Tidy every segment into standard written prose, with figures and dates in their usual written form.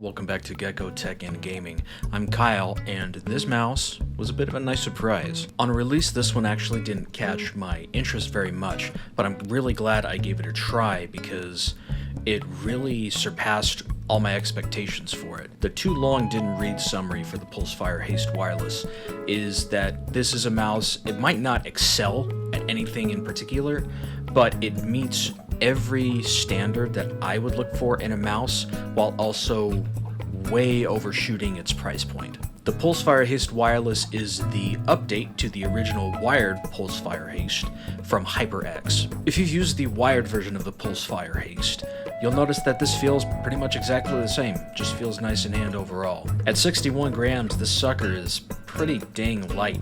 Welcome back to Gecko Tech and Gaming. I'm Kyle, and this mouse was a bit of a nice surprise. On release, this one actually didn't catch my interest very much, but I'm really glad I gave it a try because it really surpassed all my expectations for it. The too long didn't read summary for the Pulsefire Haste Wireless is that this is a mouse, it might not excel at anything in particular, but it meets every standard that I would look for in a mouse while also way overshooting its price point. The Pulsefire Haste Wireless is the update to the original wired Pulsefire Haste from HyperX. If you've used the wired version of the Pulsefire Haste, you'll notice that this feels pretty much exactly the same, just feels nice in hand overall. At 61 grams, this sucker is pretty dang light.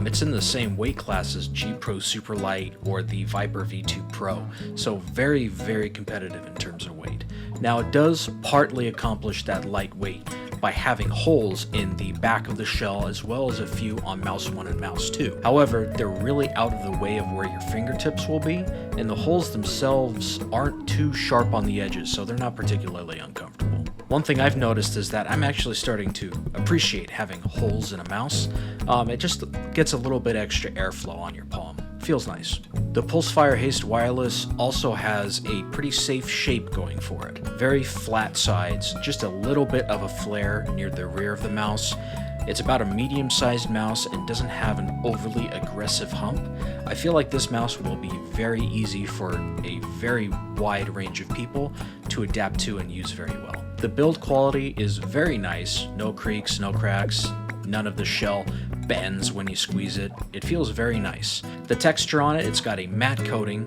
It's in the same weight class as G Pro Super Light or the Viper V2 Pro, so very, very competitive in terms of weight. Now it does partly accomplish that lightweight by having holes in the back of the shell as well as a few on mouse 1 and mouse 2. However, they're really out of the way of where your fingertips will be, and the holes themselves aren't too sharp on the edges, so they're not particularly uncomfortable. One thing I've noticed is that I'm actually starting to appreciate having holes in a mouse. It just gets a little bit extra airflow on your palm. Feels nice. The Pulsefire Haste Wireless also has a pretty safe shape going for it. Very flat sides, just a little bit of a flare near the rear of the mouse. It's about a medium-sized mouse and doesn't have an overly aggressive hump. I feel like this mouse will be very easy for a very wide range of people to adapt to and use very well. The build quality is very nice, no creaks, no cracks, none of the shell bends when you squeeze it. It feels very nice. The texture on it, it's got a matte coating,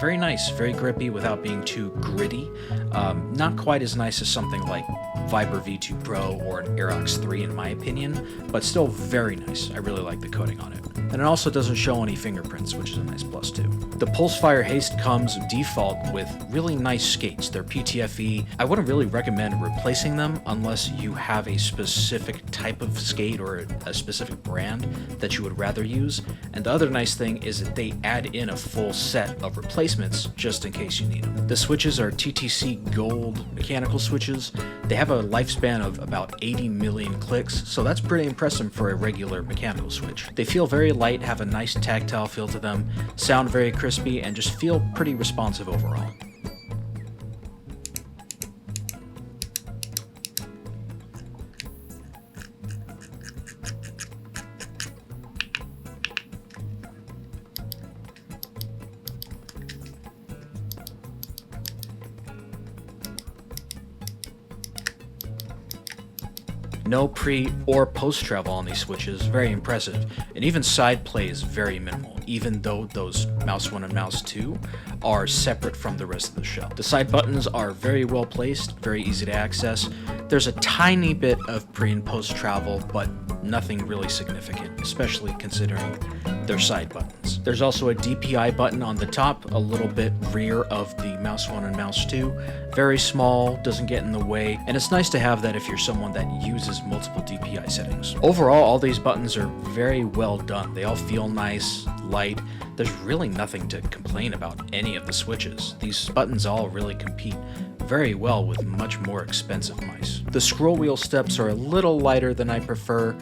very nice, very grippy without being too gritty. Not quite as nice as something like Viper V2 Pro or an Aerox 3 in my opinion, but still very nice. I really like the coating on it. And it also doesn't show any fingerprints, which is a nice plus too. The Pulsefire Haste comes default with really nice skates. They're PTFE. I wouldn't really recommend replacing them unless you have a specific type of skate or a specific brand that you would rather use. And the other nice thing is that they add in a full set of replacements just in case you need them. The switches are TTC Gold mechanical switches. They have a lifespan of about 80 million clicks, so that's pretty impressive for a regular mechanical switch. They feel very light, have a nice tactile feel to them, sound very crispy, and just feel pretty responsive overall. No pre or post travel on these switches, very impressive, and even side play is very minimal, even though those mouse 1 and mouse 2 are separate from the rest of the shell. The side buttons are very well placed, very easy to access. There's a tiny bit of pre and post travel, but nothing really significant, especially considering their side buttons. There's also a DPI button on the top, a little bit rear of the mouse 1 and mouse 2. Very small, doesn't get in the way, and it's nice to have that if you're someone that uses multiple DPI settings. Overall, all these buttons are very well done. They all feel nice, light. There's really nothing to complain about any of the switches. These buttons all really compete very well with much more expensive mice. The scroll wheel steps are a little lighter than I prefer,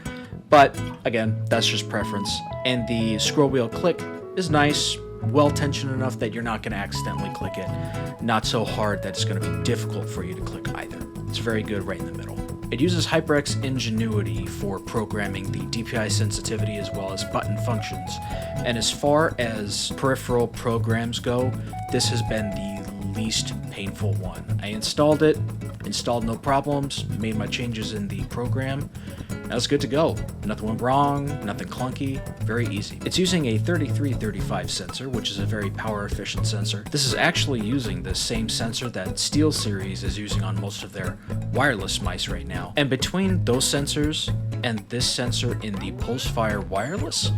but again, that's just preference. And the scroll wheel click is nice, well tensioned enough that you're not going to accidentally click it, not so hard that it's going to be difficult for you to click either. It's very good right in the middle. It uses HyperX Ingenuity for programming the DPI sensitivity as well as button functions. And as far as peripheral programs go, this has been the least painful one. I installed it, installed no problems, made my changes in the program. That was good to go. Nothing went wrong, nothing clunky, very easy. It's using a 3335 sensor, which is a very power efficient sensor. This is actually using the same sensor that SteelSeries is using on most of their wireless mice right now. And between those sensors and this sensor in the Pulsefire Wireless,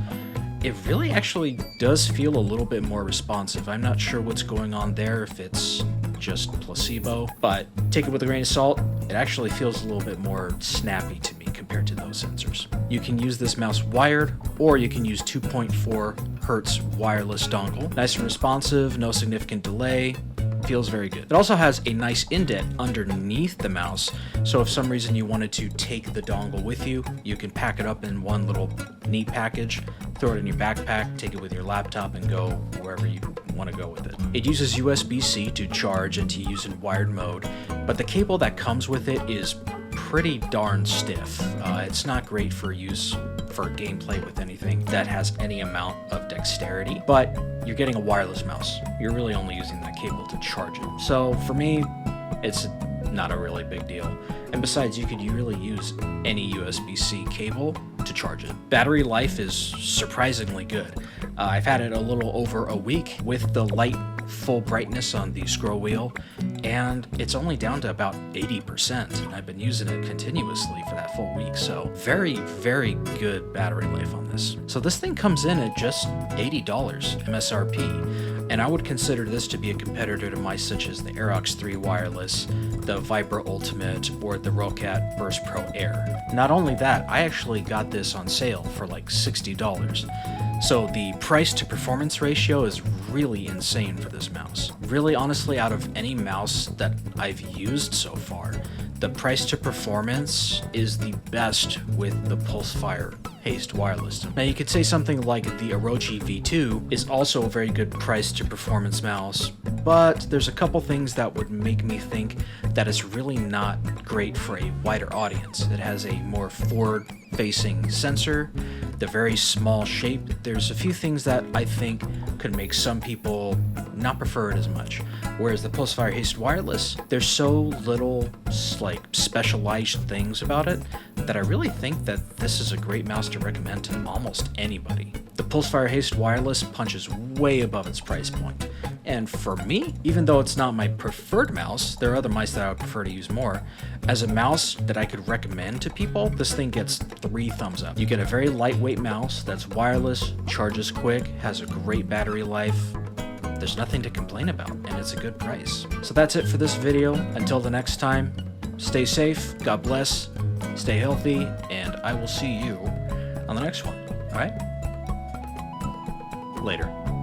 it really actually does feel a little bit more responsive. I'm not sure what's going on there, if it's just placebo, but take it with a grain of salt. It actually feels a little bit more snappy to me compared to those sensors. You can use this mouse wired, or you can use 2.4 Hertz wireless dongle. Nice and responsive, no significant delay, feels very good. It also has a nice indent underneath the mouse, so if some reason you wanted to take the dongle with you, you can pack it up in one little neat package, throw it in your backpack, take it with your laptop, and go wherever you want to go with it. It uses USB-C to charge and to use in wired mode, but the cable that comes with it is pretty darn stiff. It's not great for use for gameplay with anything that has any amount of dexterity, but you're getting a wireless mouse. You're really only using that cable to charge it. So for me, it's not a really big deal. And besides, you could really use any USB-C cable to charge it. Battery life is surprisingly good. I've had it a little over a week with the light full brightness on the scroll wheel, and it's only down to about 80%. I've been using it continuously for that full week, so very, very good battery life on this. So this thing comes in at just $80 MSRP, and I would consider this to be a competitor to mice such as the Aerox 3 Wireless, the Vibra Ultimate, or the Rocat Burst Pro Air. Not only that, I actually got this on sale for like $60. So the price to performance ratio is really insane for this mouse. Really, honestly, out of any mouse that I've used so far, the price to performance is the best with the Pulsefire Haste wireless. Now you could say something like the Orochi V2 is also a very good price to performance mouse, but there's a couple things that would make me think that it's really not great for a wider audience. It has a more forward-facing sensor, the very small shape. There's a few things that I think could make some people not prefer it as much. Whereas the Pulsefire Haste wireless, there's so little like specialized things about it that I really think that this is a great mouse to recommend to almost anybody. The Pulsefire Haste wireless punches way above its price point. And for me, even though it's not my preferred mouse, there are other mice that I would prefer to use more. As a mouse that I could recommend to people, this thing gets 3 thumbs up. You get a very lightweight mouse that's wireless, charges quick, has a great battery life. There's nothing to complain about, and it's a good price. So that's it for this video. Until the next time, stay safe, God bless, stay healthy, and I will see you on the next one. All right? Later.